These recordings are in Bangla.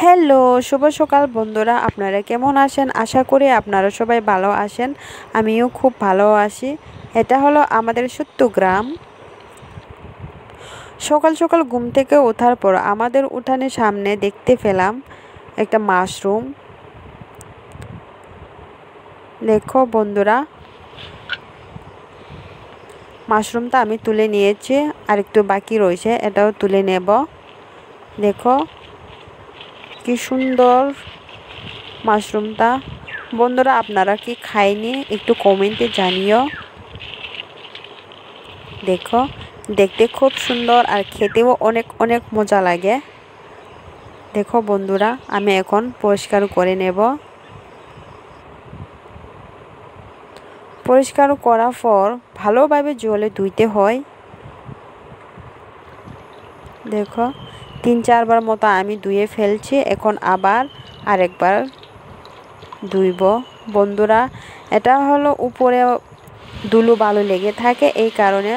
হ্যালো, শুভ সকাল বন্ধুরা। আপনারা কেমন আছেন? আশা করি আপনারা সবাই ভালো আছেন। আমিও খুব ভালো আছি। এটা হলো আমাদের সত্যগ্রাম। সকাল সকাল ঘুম থেকে ওঠার পর আমাদের উঠানের সামনে দেখতে পেলাম একটা মাশরুম। দেখো বন্ধুরা, মাশরুমটা আমি তুলে নিয়েছি, আর একটু বাকি রয়েছে, এটাও তুলে নেব। দেখো কি সুন্দর মাশরুমটা। বন্ধুরা, আপনারা কি খাইনি একটু কমেন্টে জানিও। দেখো, দেখতে খুব সুন্দর আর খেতেও অনেক অনেক মজা লাগে। দেখো বন্ধুরা, আমি এখন পরিষ্কার করে নেব। পরিষ্কার করার পর ভালোভাবে জলে ধুইতে হয়। দেখো 3-4 বার মতো আমি ধুয়ে ফেলছি, এখন আবার আরেকবার ধুইব। বন্ধুরা, এটা হলো উপরে ধুলো বালু লেগে থাকে, এই কারণে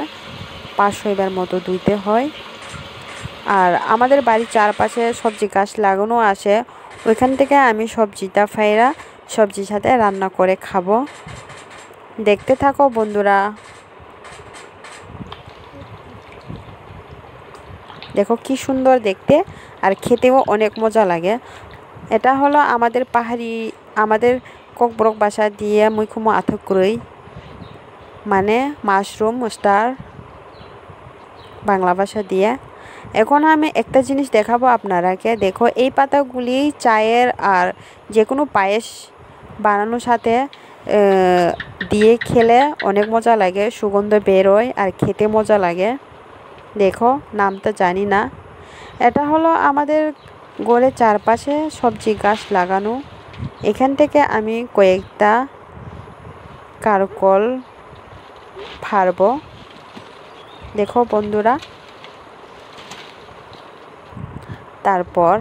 5-6 বার মতো ধুইতে হয়। আর আমাদের বাড়ির চারপাশে সবজি গাছ লাগানো আছে, ওইখান থেকে আমি সবজিটা ফাইরা সবজির সাথে রান্না করে খাবো। দেখতে থাকো বন্ধুরা। দেখো কি সুন্দর দেখতে, আর খেতেও অনেক মজা লাগে। এটা হলো আমাদের আমাদের ককবরক ভাষা দিয়ে মুইখুমো আথকুরই, মানে মাশরুম স্টার বাংলা ভাষা দিয়ে। এখন আমি একটা জিনিস দেখাবো আপনারাকে। দেখো, এই পাতাগুলি চায়ের আর যে কোনো পায়েস বানানোর সাথে দিয়ে খেলে অনেক মজা লাগে, সুগন্ধ বেরোয় আর খেতে মজা লাগে। দেখো, নামটা জানি না। এটা হলো আমাদের ঘরের চারপাশে সবজি গাছ লাগানো। এখান থেকে আমি কয়েকটা কারকল ফাড়বো। দেখো বন্ধুরা, তারপর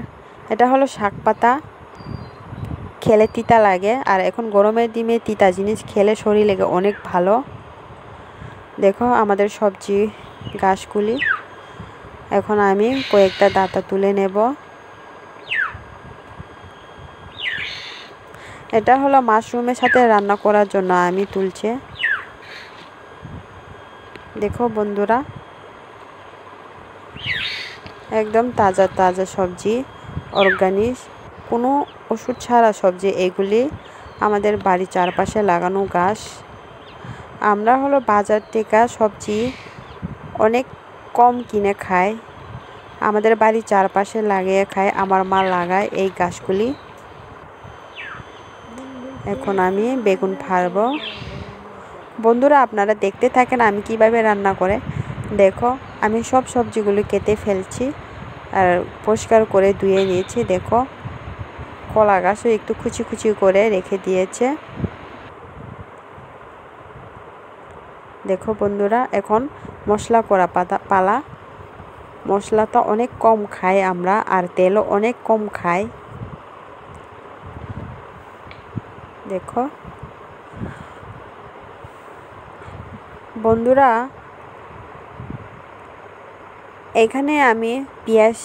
এটা হলো শাক পাতা। খেলে তিতা লাগে, আর এখন গরমের দিনে তিতা জিনিস খেলে শরীরে অনেক ভালো। দেখো আমাদের সবজি গাছগুলি। এখন আমি কয়েকটা ডাঁটা তুলে নেব। এটা হলো মাশরুমের সাথে রান্না করার জন্য আমি তুলছি। দেখো বন্ধুরা, একদম তাজা তাজা সবজি, অর্গানিক, কোনো ওষুধ ছাড়া সবজি। এগুলি আমাদের বাড়ির চারপাশে লাগানো গাছ। আমরা হলো বাজার থেকে সবজি অনেক কম কিনে খাই, আমাদের বাড়ির চারপাশে লাগিয়ে খায়। আমার মা লাগায় এই গাছগুলি। এখন আমি বেগুন ফাড়ব। বন্ধুরা, আপনারা দেখতে থাকেন আমি কিভাবে রান্না করে। দেখো, আমি সব সবজিগুলি কেটে ফেলছি আর পরিষ্কার করে ধুয়ে নিয়েছি। দেখো, কলা গাছও একটু কুচি কুচি করে রেখে দিয়েছে। দেখো বন্ধুরা, এখন মশলা করা পালা। মশলাটা অনেক কম খাই আমরা, আর তেলও অনেক কম খাই। দেখো বন্ধুরা, এখানে আমি পেঁয়াজ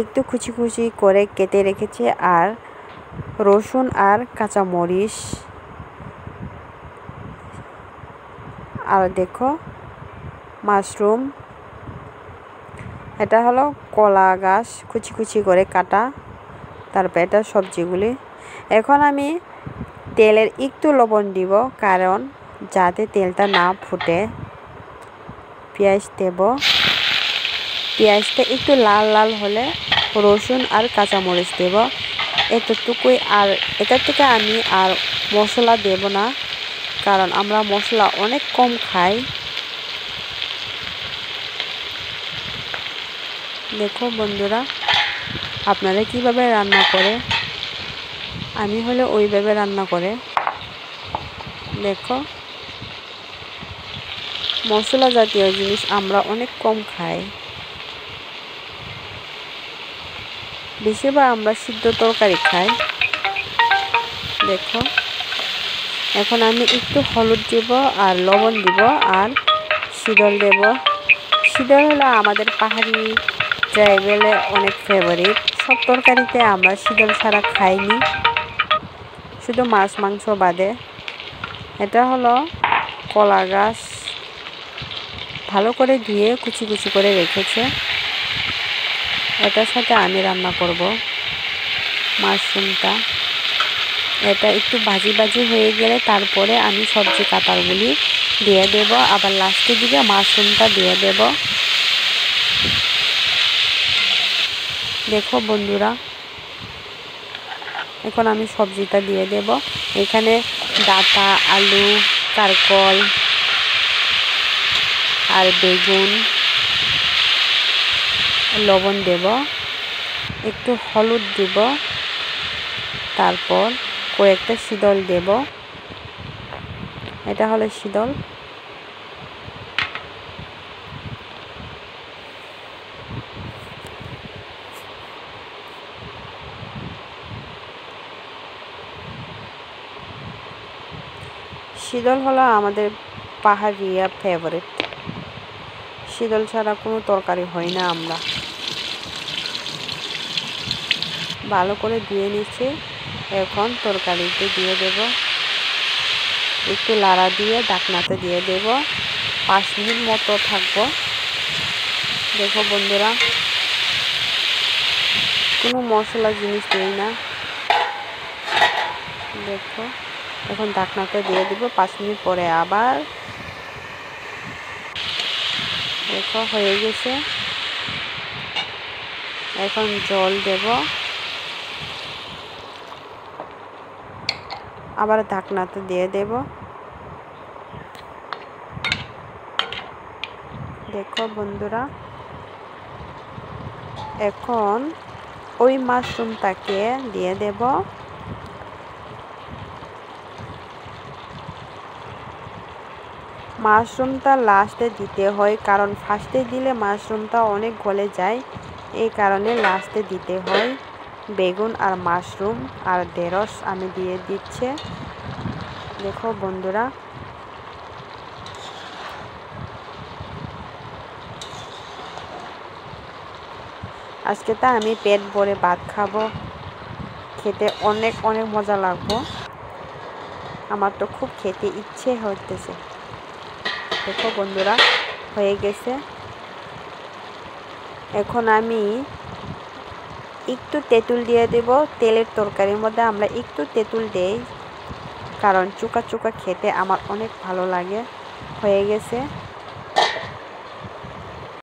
একটু কুচি কুচি করে কেটে রেখেছি, আর রসুন আর কাঁচামরিচ। আর দেখো মাশরুম, এটা হলো কলা গাছ কুচি কুচি করে কাটা। তারপর এটা সবজিগুলি। এখন আমি তেলের একটু লবণ দিব, কারণ যাতে তেলটা না ফুটে। পেঁয়াজ দেব। পেঁয়াজটা একটু লাল লাল হলে রসুন আর কাঁচামরিচ দেব, এতটুকুই। আর এটার থেকে আমি আর মশলা দেব না, কারণ আমরা মশলা অনেক কম খাই। দেখো বন্ধুরা, আপনারা কিভাবে রান্না করে, আমি হলে ওইভাবে রান্না করে। দেখো, মশলা জাতীয় জিনিস আমরা অনেক কম খাই। বেশিরভাগ আমরা সিদ্ধ তরকারি খাই। দেখো, এখন আমি একটু হলুদ দেব আর লবণ দিব আর শীতল দেব। শীতল হলো আমাদের পাহাড়ি ট্রাইবেলে অনেক ফেভারিট। সব তরকারিতে আমরা শীতল ছাড়া খাইনি, শুধু মাছ মাংস বাদে। এটা হলো কলা গাছ, ভালো করে ধুয়ে কুচি কুচি করে রেখেছে। এটার সাথে আমি রান্না করব মাশরুমটা। এটা একটু ভাজি ভাজি হয়ে গেলে তারপরে আমি সবজি কাটারগুলি দিয়ে দেব, আবার লাস্টের দিকে মাশরুমটা দিয়ে দেব। দেখো বন্ধুরা, এখন আমি সবজিটা দিয়ে দেব। এখানে ডাঁটা, আলু, কারকল আর বেগুন, লবণ দেব, একটু হলুদ দেব, তারপর কয়েকটা শীতল দেব। এটা হলো শীতল। শীতল হলো আমাদের পাহাড়িয়া ফেভারিট। শীতল ছাড়া কোনো তরকারি হয় না। আমরা ভালো করে ধুয়ে নিচ্ছি, এখন তরকারিতে দিয়ে দেব। একটু লাড়া দিয়ে ঢাকনাতে দিয়ে দেব, 5 মিনিট মতো থাকবো। দেখো বন্ধুরা, কোনো মশলা জিনিস দেই না। দেখো, এখন ঢাকনাতে দিয়ে দেব। 5 মিনিট পরে আবার দেখো হয়ে গেছে। এখন জল দেব, আবার ঢাকনাতে দিয়ে দেব। দেখো বন্ধুরা, এখন ওই মাশরুমটাকে দিয়ে দেব। মাশরুমটা লাস্টে দিতে হয়, কারণ ফার্স্টে দিলে মাশরুমটা অনেক গলে যায়, এই কারণে লাস্টে দিতে হয়। বেগুন আর মাশরুম আর ঢেঁড়স আমি দিয়ে দিচ্ছি। দেখো বন্ধুরা, আজকে তা আমি পেট ভরে ভাত খাবো, খেতে অনেক অনেক মজা লাগবো। আমার তো খুব খেতে ইচ্ছে হতেছে। দেখো বন্ধুরা, হয়ে গেছে। এখন আমি একটু তেঁতুল দিয়ে দেব। তেলের তরকারির মধ্যে আমরা একটু তেঁতুল দেই, কারণ চুকা চুকা খেতে আমার অনেক ভালো লাগে। হয়ে গেছে।